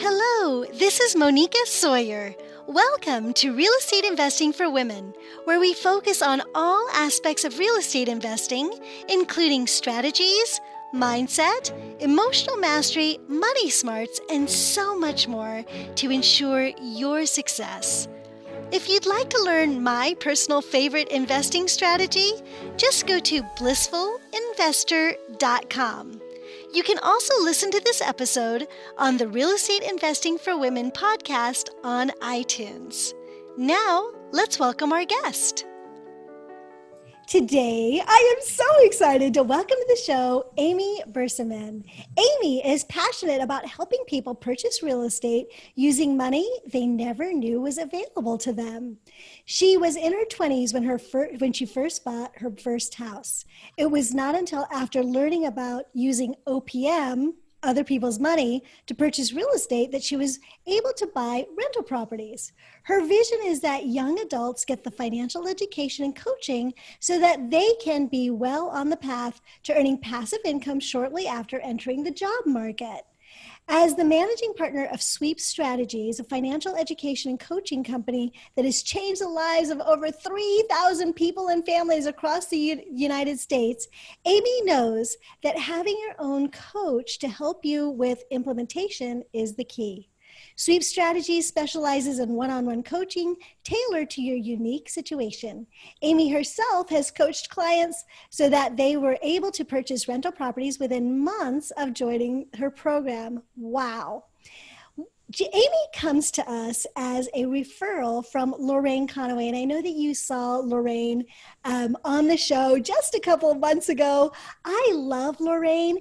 Hello, this is Monica Sawyer. Welcome to Real Estate Investing for Women, where we focus on all aspects of real estate investing, including strategies, mindset, emotional mastery, money smarts, and so much more to ensure your success. If you'd like to learn my personal favorite investing strategy, just go to blissfulinvestor.com. You can also listen to this episode on the Real Estate Investing for Women podcast on iTunes. Now, let's welcome our guest. Today, I am so excited to welcome to the show Amy Bersamin. Amy is passionate about helping people purchase real estate using money they never knew was available to them. She was in her 20s when she first bought her first house. It was not until after learning about using OPM, other people's money, to purchase real estate that she was able to buy rental properties. Her vision is that young adults get the financial education and coaching so that they can be well on the path to earning passive income shortly after entering the job market. As the managing partner of Sweep Strategies, a financial education and coaching company that has changed the lives of over 3,000 people and families across the United States, Amy knows that having your own coach to help you with implementation is the key. Sweep Strategies specializes in one-on-one coaching tailored to your unique situation. Amy herself has coached clients so that they were able to purchase rental properties within months of joining her program. Wow. Amy comes to us as a referral from Lorraine Conaway, and I know that you saw Lorraine on the show just a couple of months ago. I love Lorraine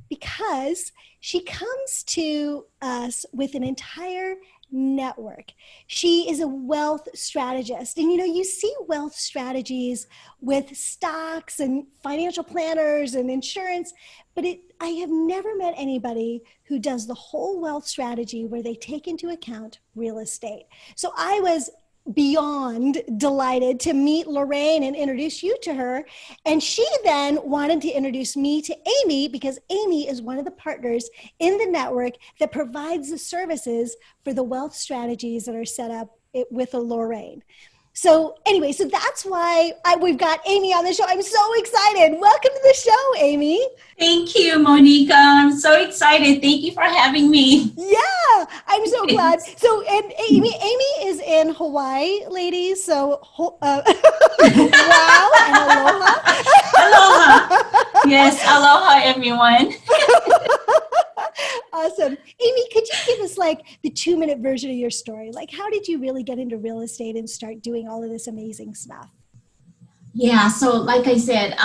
because she comes to us with an entire network. She is a wealth strategist. And you see wealth strategies with stocks and financial planners and insurance, but I have never met anybody who does the whole wealth strategy where they take into account real estate. So I was beyond delighted to meet Lorraine and introduce you to her. And she then wanted to introduce me to Amy because Amy is one of the partners in the network that provides the services for the wealth strategies that are set up with Lorraine. So anyway, so that's why we've got Amy on the show. I'm so excited. Welcome to the show, Amy. Thank you, Monica. I'm so excited. Thank you for having me. Yeah, I'm so glad. So, and Amy is in Hawaii, ladies. So, wow, and aloha. Aloha. Yes, aloha, everyone. Awesome. Amy, could you give us like the 2-minute version of your story? Like, how did you really get into real estate and start doing all of this amazing stuff? Yeah, so like I said,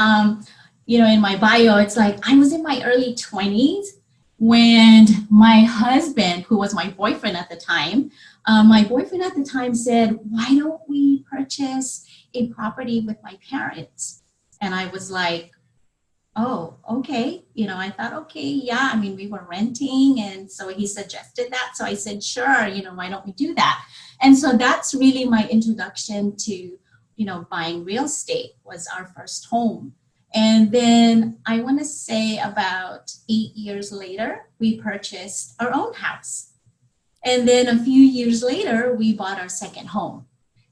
in my bio, it's like I was in my early 20s when my husband, who was my boyfriend at the time, said, why don't we purchase a property with my parents? And I was like, oh, okay. I thought, okay, yeah. I mean, we were renting. And so he suggested that. So I said, sure, why don't we do that? And so that's really my introduction to, buying real estate was our first home. And then I want to say about 8 years later, we purchased our own house. And then a few years later, we bought our second home.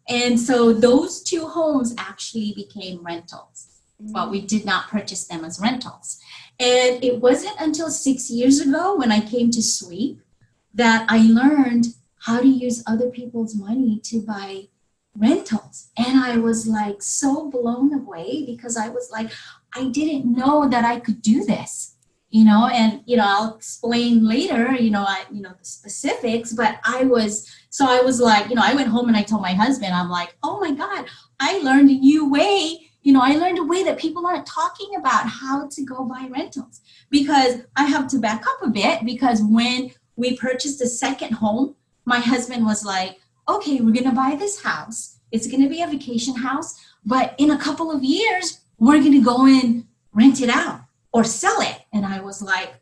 And so those two homes actually became rentals. But we did not purchase them as rentals. And it wasn't until 6 years ago when I came to Sweep that I learned how to use other people's money to buy rentals. And I was like so blown away because I was like, I didn't know that I could do this, and, I'll explain later, the specifics, but I was like, I went home and I told my husband, I'm like, oh my God, I learned a new way. I learned a way that people aren't talking about how to go buy rentals, because I have to back up a bit, because when we purchased the second home, my husband was like, okay, we're going to buy this house. It's going to be a vacation house, but in a couple of years, we're going to go and rent it out or sell it. And I was like,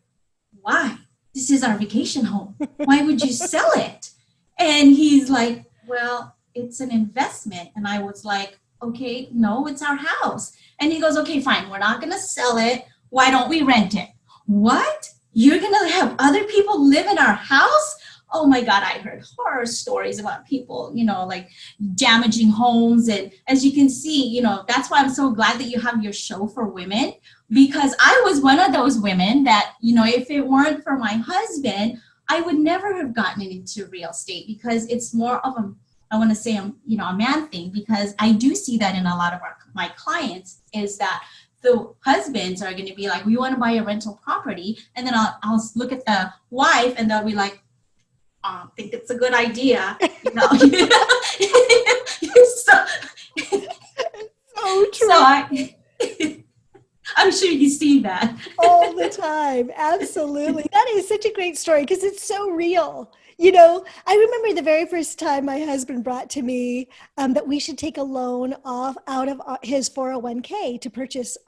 why? This is our vacation home. Why would you sell it? And he's like, well, it's an investment. And I was like, okay, no, it's our house. And he goes, okay, fine. We're not going to sell it. Why don't we rent it? What? You're going to have other people live in our house? oh my God, I heard horror stories about people, like damaging homes. And as you can see, that's why I'm so glad that you have your show for women, because I was one of those women that, if it weren't for my husband, I would never have gotten into real estate, because it's more of I want to say, a man thing, because I do see that in a lot of my clients, is that the husbands are going to be like, we want to buy a rental property. And then I'll look at the wife and they'll be like, I think it's a good idea. so, So true. so I'm sure you see that. All the time. Absolutely. That is such a great story because it's so real. I remember the very first time my husband brought to me that we should take a loan out of his 401k to purchase,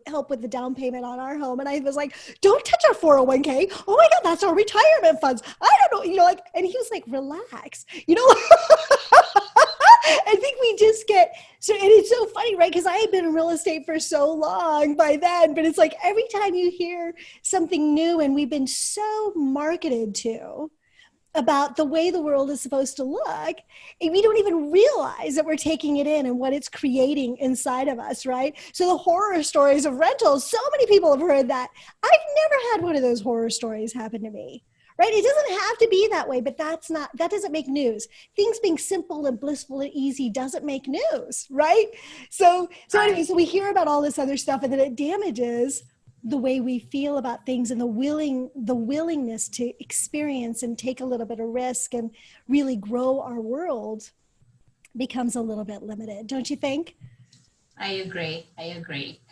help with the down payment on our home. And I was like, don't touch our 401k. Oh my God, that's our retirement funds. I don't know, and he was like, relax, I think we just get so, and it's so funny, right? Because I had been in real estate for so long by then, but it's like every time you hear something new, and we've been so marketed to about the way the world is supposed to look, and we don't even realize that we're taking it in and what it's creating inside of us, right? So the horror stories of rentals, so many people have heard that. I've never had one of those horror stories happen to me. Right? It doesn't have to be that way, but that doesn't make news. Things being simple and blissful and easy doesn't make news, right? So anyway, so we hear about all this other stuff, and then it damages the way we feel about things, and the willingness to experience and take a little bit of risk and really grow our world becomes a little bit limited, don't you think? I agree.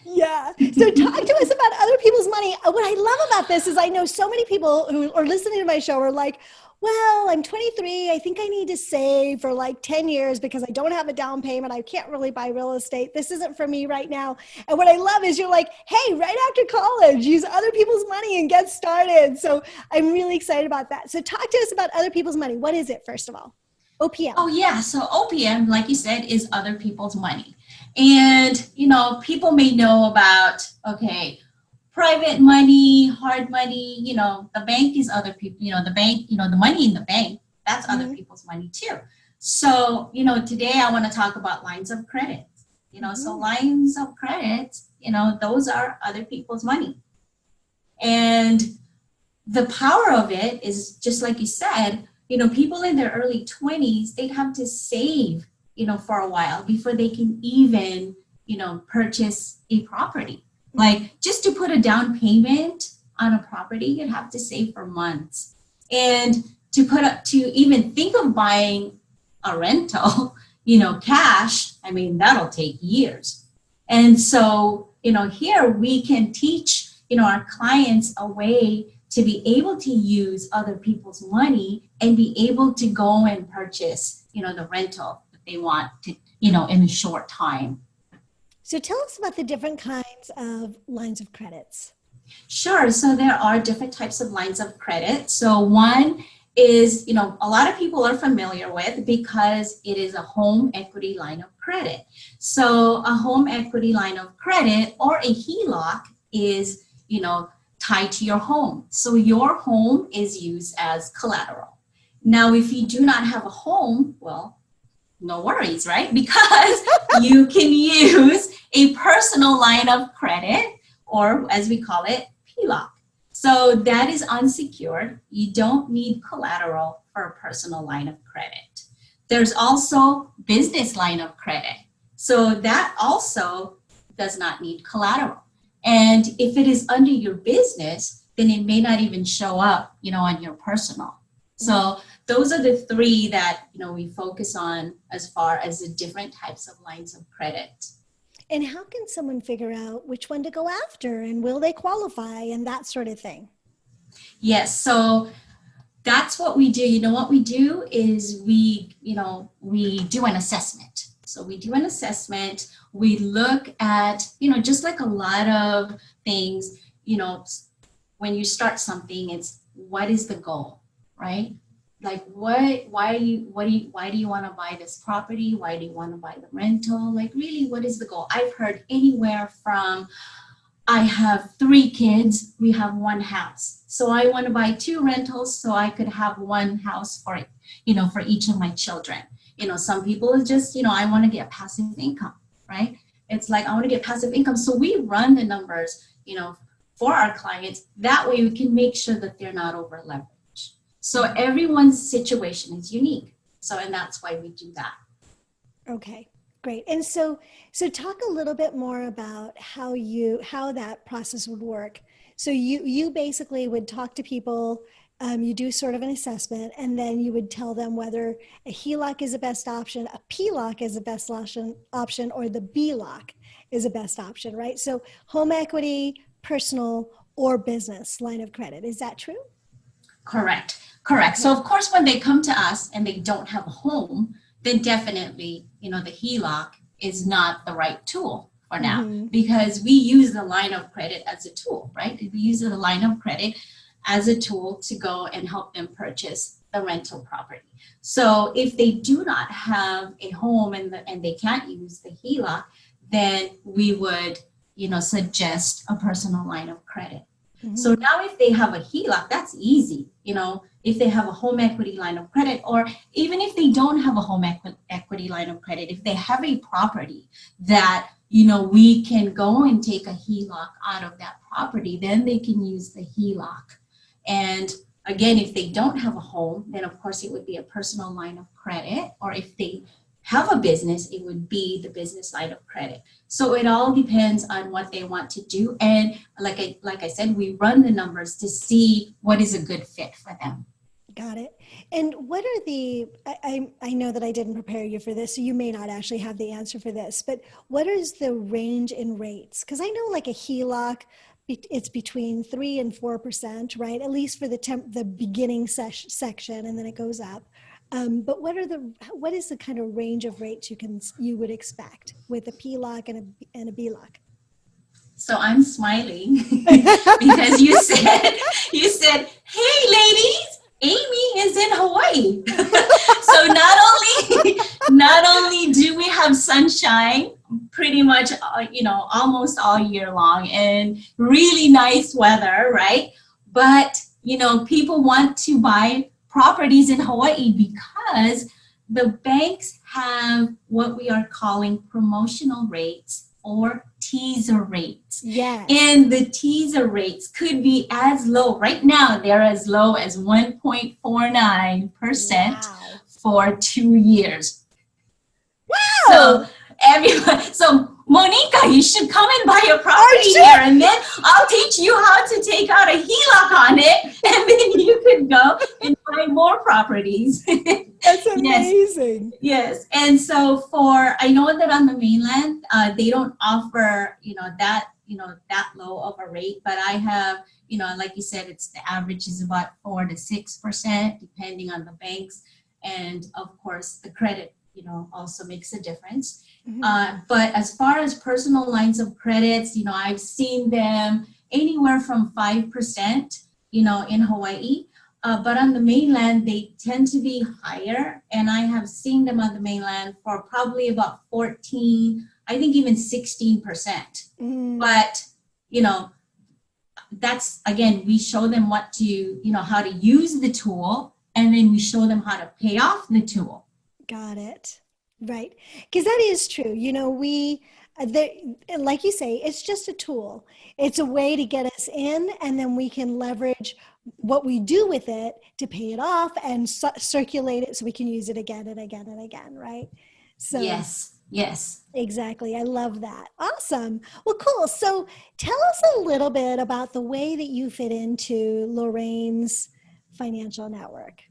Yeah. So talk to us about other people's money. What I love about this is I know so many people who are listening to my show are like, well, I'm 23. I think I need to save for like 10 years because I don't have a down payment. I can't really buy real estate. This isn't for me right now. And what I love is you're like, hey, right after college, use other people's money and get started. So I'm really excited about that. So talk to us about other people's money. What is it, first of all? OPM. Oh, yeah. So OPM, like you said, is other people's money. And, people may know about, okay, private money, hard money, the bank is other people, the bank, the money in the bank, that's other people's money too. So, today I want to talk about lines of credit, so lines of credit, those are other people's money. And the power of it is just like you said, people in their early 20s, they'd have to save, for a while before they can even, purchase a property. Like just to put a down payment on a property, you'd have to save for months. And to even think of buying a rental, cash, I mean, that'll take years. And so, here we can teach, our clients a way to be able to use other people's money and be able to go and purchase, the rental that they want to, in a short time. So tell us about the different kinds of lines of credits. Sure. So there are different types of lines of credit. So one is, a lot of people are familiar with because it is a home equity line of credit. So a home equity line of credit or a HELOC is, tied to your home. So your home is used as collateral. Now, if you do not have a home, well, no worries, right? Because you can use a personal line of credit, or as we call it, PLOC. So that is unsecured. You don't need collateral for a personal line of credit. There's also business line of credit. So that also does not need collateral. And if it is under your business, then it may not even show up, on your personal. So those are the three that, we focus on as far as the different types of lines of credit. And how can someone figure out which one to go after and will they qualify and that sort of thing? Yes. So that's what we do. What we do is we do an assessment. So we do an assessment. We look at, just like a lot of things, when you start something, it's what is the goal, right? Like why do you want to buy this property? Why do you want to buy the rental? Like really, what is the goal? I've heard anywhere from I have 3 kids. We have one house. So I want to buy 2 rentals so I could have one house for, for each of my children. Some people is just, I want to get passive income, right? It's like, I want to get passive income. So we run the numbers, for our clients. That way we can make sure that they're not over leveraged. So everyone's situation is unique. So, and that's why we do that. Okay, great. And so talk a little bit more about how that process would work. So you basically would talk to people, you do sort of an assessment, and then you would tell them whether a HELOC is the best option, a PLOC is the best option, or the BLOC is the best option, right? So home equity, personal, or business line of credit. Is that true? Correct. So of course, when they come to us and they don't have a home, then definitely, the HELOC is not the right tool for now, because we use the line of credit as a tool, right? We use the line of credit as a tool to go and help them purchase the rental property. So if they do not have a home and they can't use the HELOC, then we would, suggest a personal line of credit. So now if they have a HELOC, that's easy. If they have a home equity line of credit, or even if they don't have a home equity line of credit, if they have a property that, we can go and take a HELOC out of that property, then they can use the HELOC. And again, if they don't have a home, then of course it would be a personal line of credit, or if they have a business, it would be the business line of credit. So it all depends on what they want to do. And like I said, we run the numbers to see what is a good fit for them. Got it. And what are I know that I didn't prepare you for this, so you may not actually have the answer for this, but what is the range in rates? Because I know like a HELOC, it's between 3 and 4%, right? At least for the beginning section, and then it goes up. But what is the kind of range of rates you would expect with a PLOC and a BLOC? So I'm smiling because you said, hey ladies, Amy is in Hawaii. So not only do we have sunshine pretty much, almost all year long, and really nice weather, right? But, people want to buy properties in Hawaii because the banks have what we are calling promotional rates or teaser rates. Yes. And the teaser rates could be as low, right now they're as low as 1.49% for 2 years. Wow. So Monica, you should come and buy a property here, and then I'll teach you how to take out a HELOC on it, and then you could go and buy more properties. That's amazing. Yes. And so I know that on the mainland, they don't offer, that low of a rate, but I have, like you said, the average is about 4 to 6%, depending on the banks. And of course, the credit, also makes a difference. But as far as personal lines of credits, I've seen them anywhere from 5%, in Hawaii. But on the mainland, they tend to be higher. And I have seen them on the mainland for probably about 14, I think even 16%. But, that's, again, we show them how to use the tool, and then we show them how to pay off the tool. Got it. Right. Because that is true. Like you say, it's just a tool. It's a way to get us in, and then we can leverage what we do with it to pay it off and circulate it so we can use it again and again and again, right? So yes. Exactly. I love that. Awesome. Well, cool. So tell us a little bit about the way that you fit into Lorraine's financial network.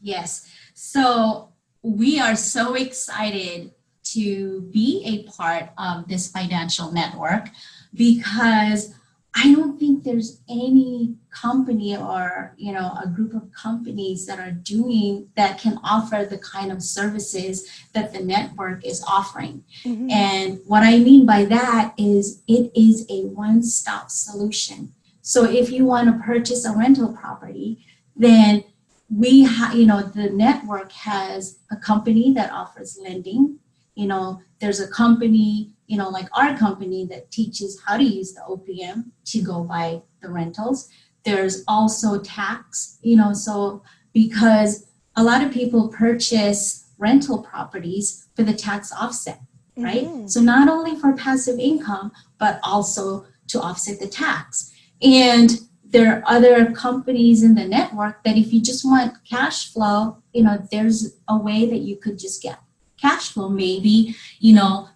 Yes. So we are so excited to be a part of this financial network, because I don't think there's any company or, a group of companies that can offer the kind of services that the network is offering. And what I mean by that is it is a one-stop solution. So if you want to purchase a rental property, then the network has a company that offers lending. there's a company, like our company that teaches how to use the OPM to go buy the rentals. There's also tax, so because a lot of people purchase rental properties for the tax offset, right? Mm-hmm. So not only for passive income, but also to offset the tax. And there are other companies in the network that if you just want cash flow, there's a way that you could just get cash flow, maybe,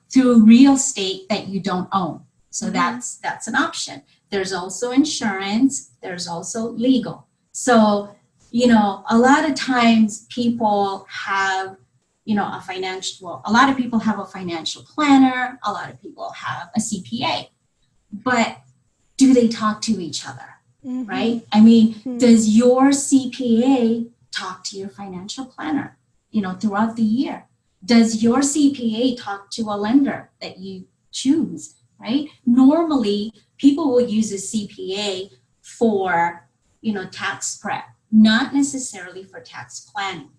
through real estate that you don't own. So that's an option. There's also insurance, there's also legal. So, a lot of times people have, a lot of people have a financial planner, a lot of people have a CPA, but do they talk to each other, right? I mean, does your CPA talk to your financial planner, throughout the year? Does your CPA talk to a lender that you choose, right? Normally, people will use a CPA for, tax prep, not necessarily for tax planning.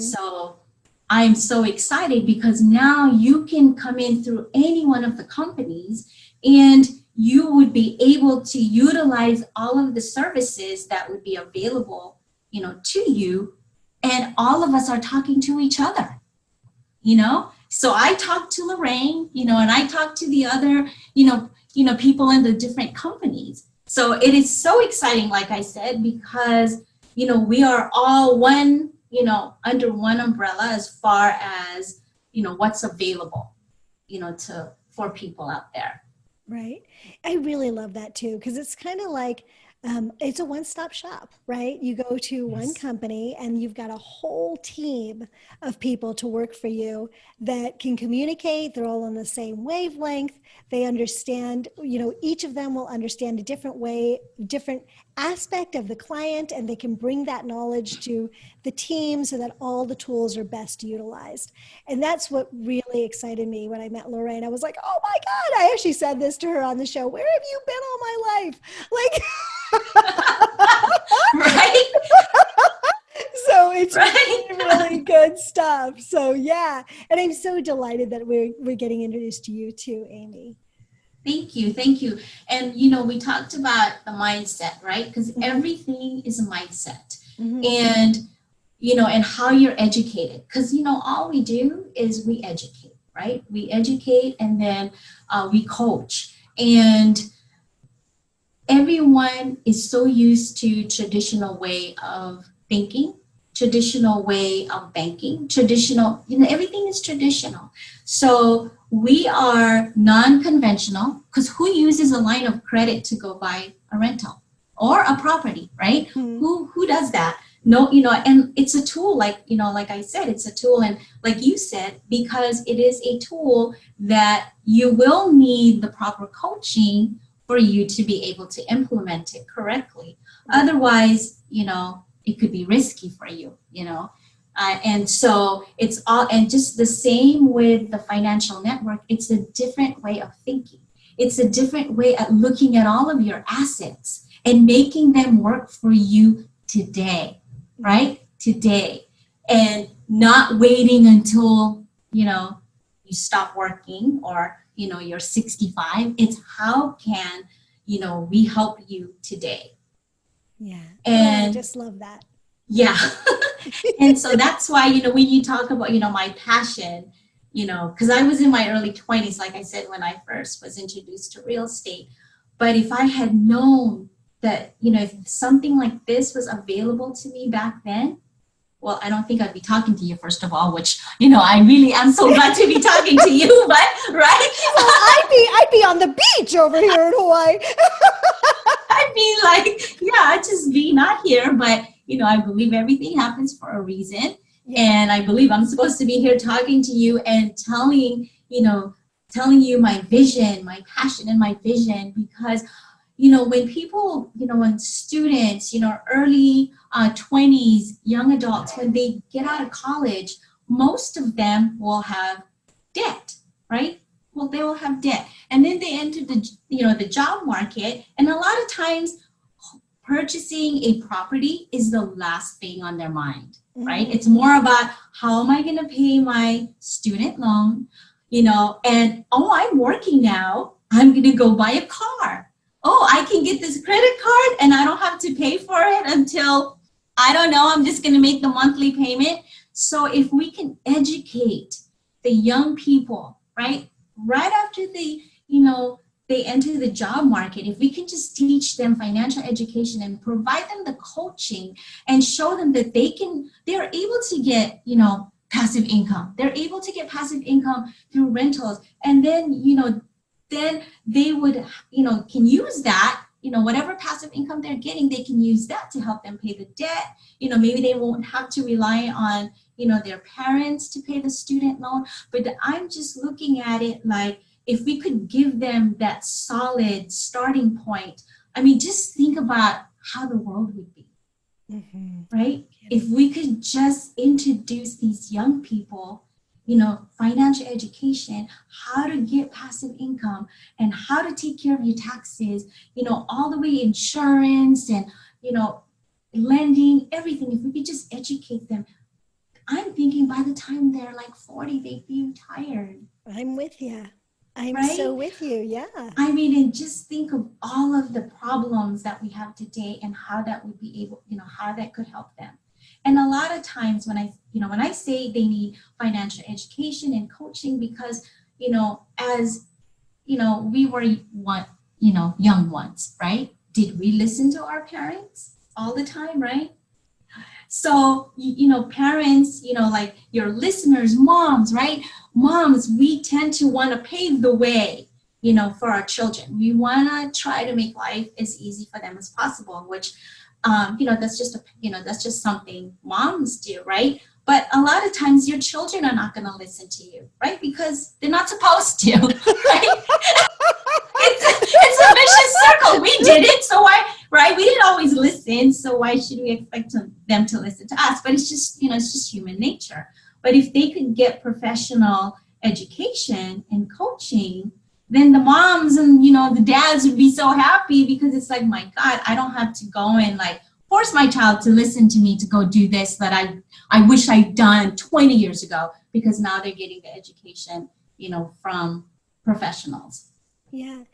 So I'm so excited because now you can come in through any one of the companies and you would be able to utilize all of the services that would be available, to you. And all of us are talking to each other, So I talk to Lorraine, and I talk to the other, people in the different companies. So it is so exciting, like I said, because, we are all one, under one umbrella as far as, what's available, for people out there. Right. I really love that too, because it's kind of like it's a one-stop shop, right? You go to one company and you've got a whole team of people to work for you that can communicate. They're all on the same wavelength. They understand, each of them will understand a different way, different aspect of the client, and they can bring that knowledge to the team so that all the tools are best utilized. And that's what really excited me when I met Lorraine. I was like, oh my God, I actually said this to her on the show. Where have you been all my life? Like, right? So it's really good stuff. So yeah, and I'm so delighted that we're getting introduced to you too, Amy. Thank you. And we talked about the mindset, right? Because everything is a mindset. And and how you're educated. Because all we do is we educate, right? We educate and then we coach. And everyone is so used to traditional way of thinking, traditional way of banking, traditional, everything is traditional. So we are non-conventional, because who uses a line of credit to go buy a rental or a property, right? Who does that? No, and it's a tool, like I said, it's a tool. And like you said, because it is a tool that you will need the proper coaching for you to be able to implement it correctly. Otherwise, it could be risky for you, and so it's all, and just the same with the financial network, it's a different way of thinking. It's a different way of looking at all of your assets and making them work for you today, right? Today. And not waiting until, you stop working or, you're 65. It's how can, we help you today. Yeah. And I just love that. Yeah. And so that's why, when you talk about, my passion, because I was in my early 20s, like I said, when I first was introduced to real estate. But if I had known that, if something like this was available to me back then, well, I don't think I'd be talking to you, first of all, which, I really am so glad to be talking to you, but, right? Well, I'd be on the beach over here in Hawaii. I'd be like, yeah, I'd just be not here, but, I believe everything happens for a reason. Yeah. And I believe I'm supposed to be here talking to you and telling you my vision, my passion and my vision, because, when people, when students, early 20s, young adults, when they get out of college, most of them will have debt, right? Well, they will have debt. And then they enter the job market. And a lot of times purchasing a property is the last thing on their mind. right? It's more about how am I going to pay my student loan, and oh, I'm working now. I'm going to go buy a car. Oh, I can get this credit card and I don't have to pay for it until, I don't know, I'm just going to make the monthly payment. So if we can educate the young people, right after they enter the job market, if we can just teach them financial education and provide them the coaching and show them that they're able to get, passive income. They're able to get passive income through rentals. And then they would, can use that, whatever passive income they're getting, they can use that to help them pay the debt. Maybe they won't have to rely on, their parents to pay the student loan. But I'm just looking at it like, if we could give them that solid starting point, I mean, just think about how the world would be, right? If we could just introduce these young people, financial education, how to get passive income and how to take care of your taxes, all the way insurance and, lending, everything. If we could just educate them, I'm thinking by the time they're like 40, they'd be retired. I'm with you. I'm right? so with you. Yeah. I mean, and just think of all of the problems that we have today and how that would be able, how that could help them. And a lot of times when I say they need financial education and coaching, because, as, we were young ones, right? Did we listen to our parents all the time, right? So, parents, like your listeners, moms, right? Moms, we tend to want to pave the way, for our children. We want to try to make life as easy for them as possible, which, that's just something moms do, right? But a lot of times your children are not going to listen to you, right? Because they're not supposed to, right? It's a vicious circle. We did it, so why, right? We didn't always listen, so why should we expect them to listen to us? But it's just, it's just human nature. But if they could get professional education and coaching, then the moms and, the dads would be so happy, because it's like, my God, I don't have to go and like force my child to listen to me to go do this that I wish I'd done 20 years ago, because now they're getting the education, from professionals. Yeah.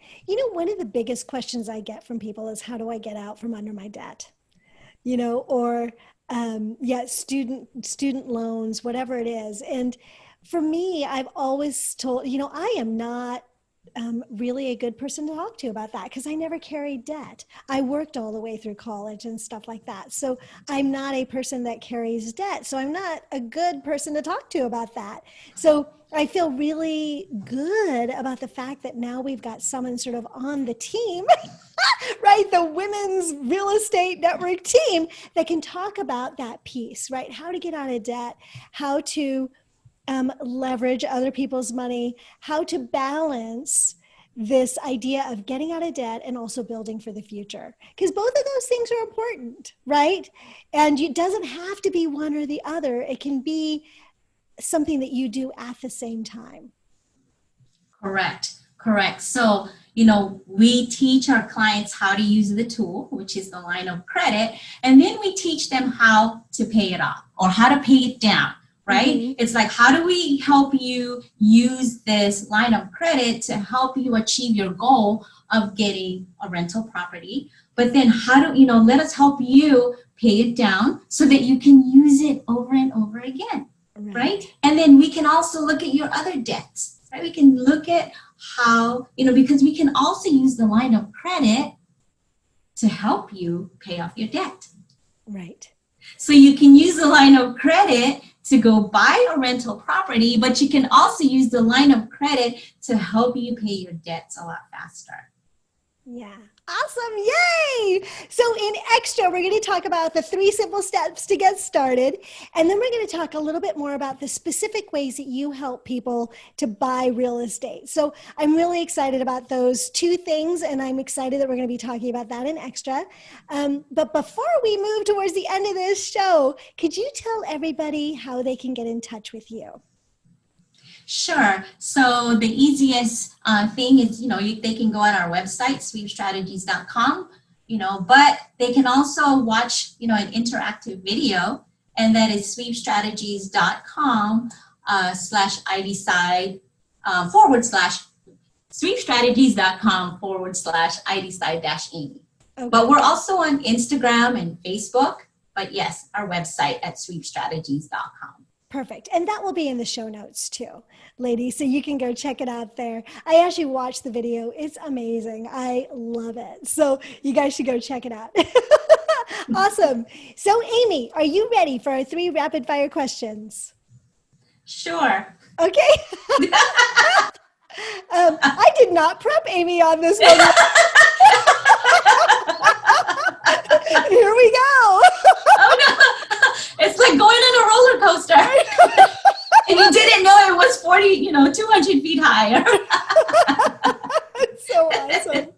One of the biggest questions I get from people is, how do I get out from under my debt? Or student loans, whatever it is. And for me, I've always told, I am not really a good person to talk to about that, because I never carried debt. I worked all the way through college and stuff like that. So I'm not a person that carries debt. So I'm not a good person to talk to about that. So I feel really good about the fact that now we've got someone sort of on the team, right? The Women's Real Estate Network team that can talk about that piece, right? How to get out of debt, how to leverage other people's money, how to balance this idea of getting out of debt and also building for the future. Because both of those things are important, right? And it doesn't have to be one or the other. It can be something that you do at the same time. Correct. So, we teach our clients how to use the tool, which is the line of credit, and then we teach them how to pay it off or how to pay it down, right? Mm-hmm. It's like, how do we help you use this line of credit to help you achieve your goal of getting a rental property? But then let us help you pay it down so that you can use it over and over again. Right? And then we can also look at your other debts, right? We can look at how, because we can also use the line of credit to help you pay off your debt. Right. So you can use the line of credit to go buy a rental property, but you can also use the line of credit to help you pay your debts a lot faster. Yeah. Awesome. Yay. So in Extra, we're going to talk about the 3 simple steps to get started. And then we're going to talk a little bit more about the specific ways that you help people to buy real estate. So I'm really excited about those 2 things. And I'm excited that we're going to be talking about that in Extra. But before we move towards the end of this show, could you tell everybody how they can get in touch with you? Sure. So the easiest thing is, they can go on our website, sweepstrategies.com, but they can also watch, an interactive video And that is sweepstrategies.com /I decide sweepstrategies.com /I decide -Amy. Okay. But we're also on Instagram and Facebook. But yes, our website at sweepstrategies.com. Perfect. And that will be in the show notes too, ladies. So you can go check it out there. I actually watched the video. It's amazing. I love it. So you guys should go check it out. Awesome. So Amy, are you ready for our 3 rapid fire questions? Sure. Okay. I did not prep Amy on this one. Here we go. Oh no. It's like going on a roller coaster. And you didn't know it was 200 feet higher. So awesome.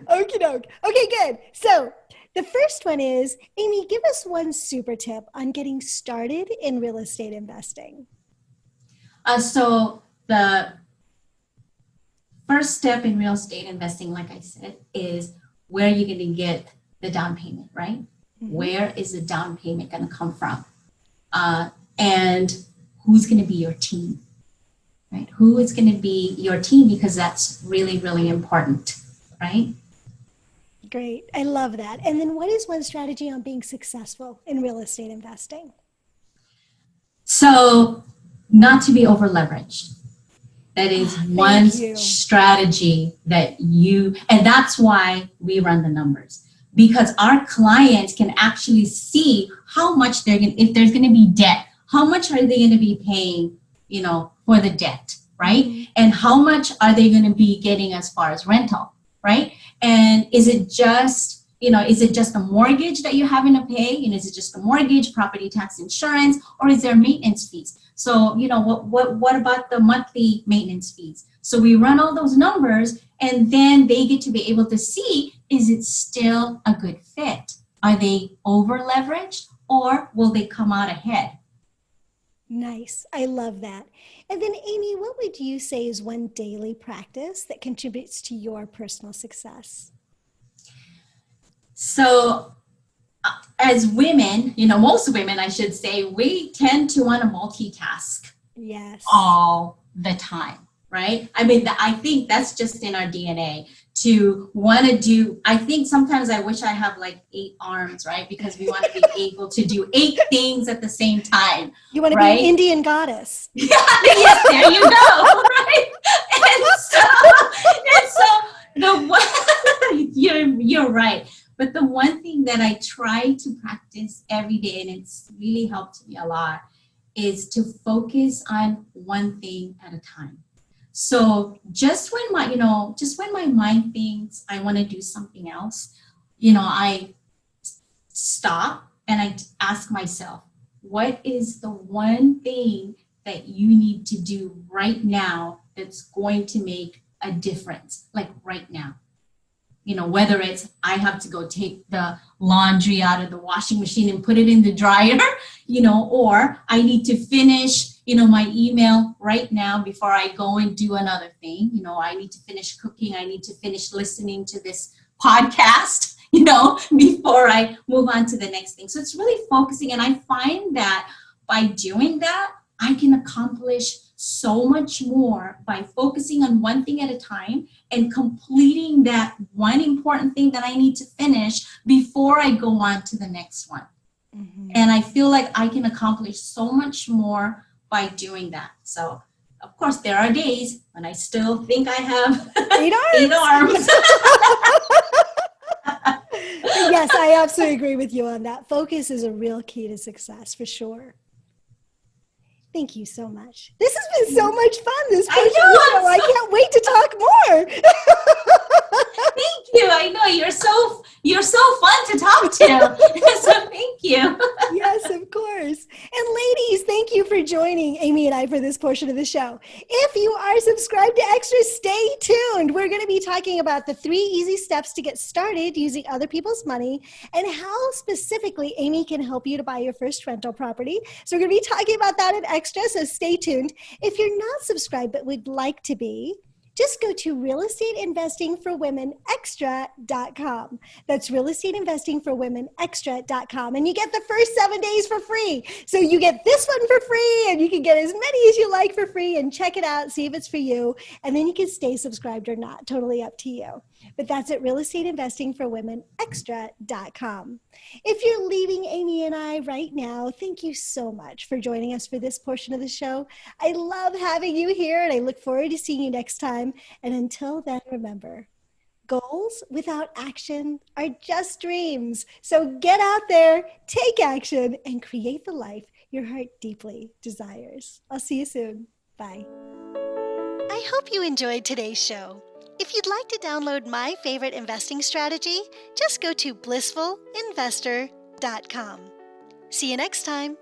Okie doke. Okay, good. So the first one is, Amy, give us one super tip on getting started in real estate investing. So the first step in real estate investing, like I said, is where you're going to get the down payment, right? Mm-hmm. Where is the down payment going to come from? And who's going to be your team, right? Who is going to be your team? Because that's really, really important, right? Great. I love that. And then what is one strategy on being successful in real estate investing? So not to be over leveraged. That is one strategy that and that's why we run the numbers, because our clients can actually see how much if there's going to be debt, how much are they going to be paying, for the debt, right? Mm-hmm. And how much are they going to be getting as far as rental, right? And is it just a mortgage that you're having to pay? Is it just a mortgage, property tax, insurance, or is there maintenance fees? So, what about the monthly maintenance fees? So we run all those numbers, and then they get to be able to see, is it still a good fit? Are they over leveraged, or will they come out ahead? Nice. I love that. And then Amy, what would you say is one daily practice that contributes to your personal success? So as women, most women, I should say, we tend to want to multitask. Yes. All the time, right? I mean, I think that's just in our DNA to want to do. I think sometimes I wish I have like 8 arms, right? Because we want to be able to do 8 things at the same time. You want to be an Indian goddess. Yeah, yes, there you go, right? And so the one, you're right. But the one thing that I try to practice every day, and it's really helped me a lot, is to focus on one thing at a time. So just when my mind thinks I want to do something else, I stop and I ask myself, what is the one thing that you need to do right now that's going to make a difference, like right now? Whether it's I have to go take the laundry out of the washing machine and put it in the dryer, or I need to finish, my email right now before I go and do another thing. I need to finish cooking. I need to finish listening to this podcast, before I move on to the next thing. So it's really focusing. And I find that by doing that, I can accomplish so much more by focusing on one thing at a time and completing that one important thing that I need to finish before I go on to the next one. Mm-hmm. And I feel like I can accomplish so much more by doing that. So, of course, there are days when I still think I have 8 arms. Yes, I absolutely agree with you on that. Focus is a real key to success, for sure. Thank you so much. This has been so much fun, this show. I can't wait to talk more. Thank you. I know you're so fun to talk to. So thank you. Yes, of course. And ladies, thank you for joining Amy and I for this portion of the show. If you are subscribed to Extra, stay tuned. We're going to be talking about the 3 easy steps to get started using other people's money and how specifically Amy can help you to buy your first rental property. So we're going to be talking about that in Extra, so stay tuned. If you're not subscribed but would like to be, Just go to realestateinvestingforwomenextra.com. That's realestateinvestingforwomenextra.com. And you get the first 7 days for free. So you get this one for free, and you can get as many as you like for free, and check it out, see if it's for you. And then you can stay subscribed or not. Totally up to you. But that's at realestateinvestingforwomenextra.com. If you're leaving Amy and I right now, thank you so much for joining us for this portion of the show. I love having you here, and I look forward to seeing you next time. And until then, remember, goals without action are just dreams. So get out there, take action, and create the life your heart deeply desires. I'll see you soon. Bye. I hope you enjoyed today's show. If you'd like to download my favorite investing strategy, just go to blissfulinvestor.com. See you next time.